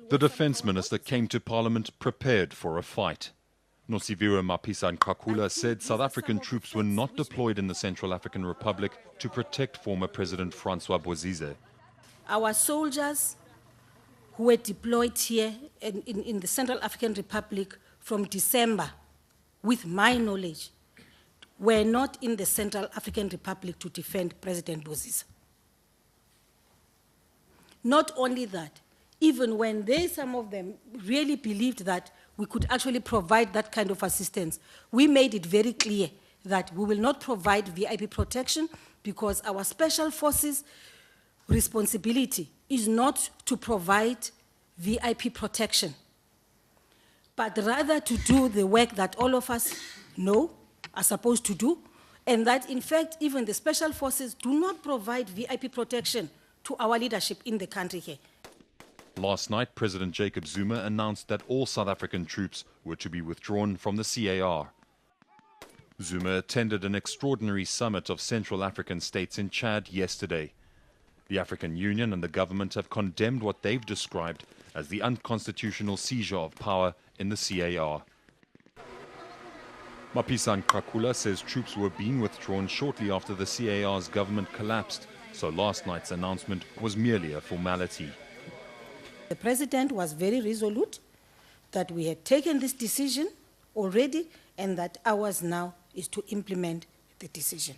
The Defence Minister came to Parliament prepared for a fight. Nosiviwe Mapisa-Nqakula said South African troops were not deployed in the Central African Republic to protect former President Francois Bozize. Our soldiers who were deployed here in the Central African Republic from December, with my knowledge, were not in the Central African Republic to defend President Bozize. Not only that, even when some of them really believed that we could actually provide that kind of assistance, we made it very clear that we will not provide VIP protection because our special forces' responsibility is not to provide VIP protection, but rather to do the work that all of us know are supposed to do, and that in fact even the special forces do not provide VIP protection to our leadership in the country here. Last night, President Jacob Zuma announced that all South African troops were to be withdrawn from the CAR. Zuma attended an extraordinary summit of Central African states in Chad yesterday. The African Union and the government have condemned what they've described as the unconstitutional seizure of power in the CAR. Mapisa-Nqakula says troops were being withdrawn shortly after the CAR's government collapsed, so last night's announcement was merely a formality. The President was very resolute that we had taken this decision already and that ours now is to implement the decision.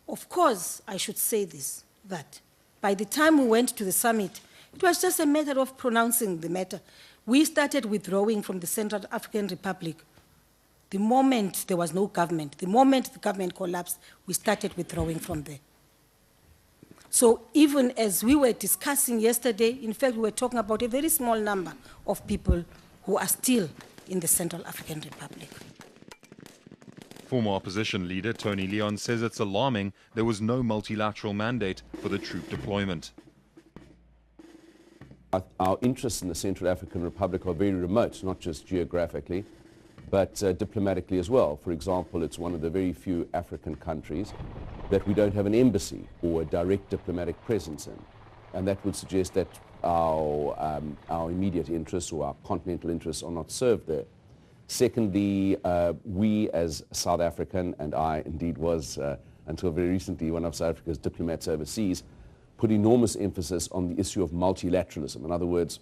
Of course, I should say this, that by the time we went to the summit, it was just a matter of pronouncing the matter. We started withdrawing from the Central African Republic. The moment there was no government, the moment the government collapsed, we started withdrawing from there. So even as we were discussing yesterday, in fact, we were talking about a very small number of people who are still in the Central African Republic. Former opposition leader Tony Leon says it's alarming there was no multilateral mandate for the troop deployment. Our interests in the Central African Republic are very remote, not just geographically, but diplomatically as well. For example, it's one of the very few African countries that we don't have an embassy or a direct diplomatic presence in. And that would suggest that our immediate interests or our continental interests are not served there. Secondly, we as South African, and I indeed was until very recently one of South Africa's diplomats overseas, put enormous emphasis on the issue of multilateralism. In other words,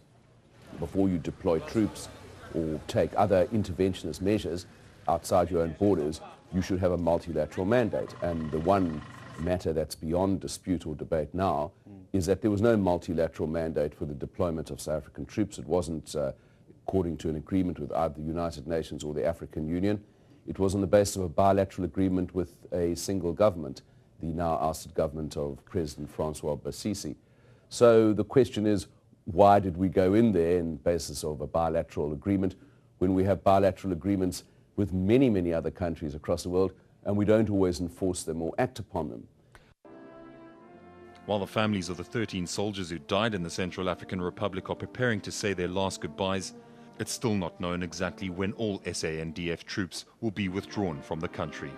before you deploy troops or take other interventionist measures outside your own borders, you should have a multilateral mandate. And the one matter that's beyond dispute or debate now is that there was no multilateral mandate for the deployment of South African troops. It wasn't according to an agreement with either the United Nations or the African Union. It was on the basis of a bilateral agreement with a single government, the now ousted government of President Francois Bozize. So the question is, why did we go in there on the basis of a bilateral agreement when we have bilateral agreements with many, many other countries across the world, and we don't always enforce them or act upon them? While the families of the 13 soldiers who died in the Central African Republic are preparing to say their last goodbyes, it's still not known exactly when all SANDF troops will be withdrawn from the country.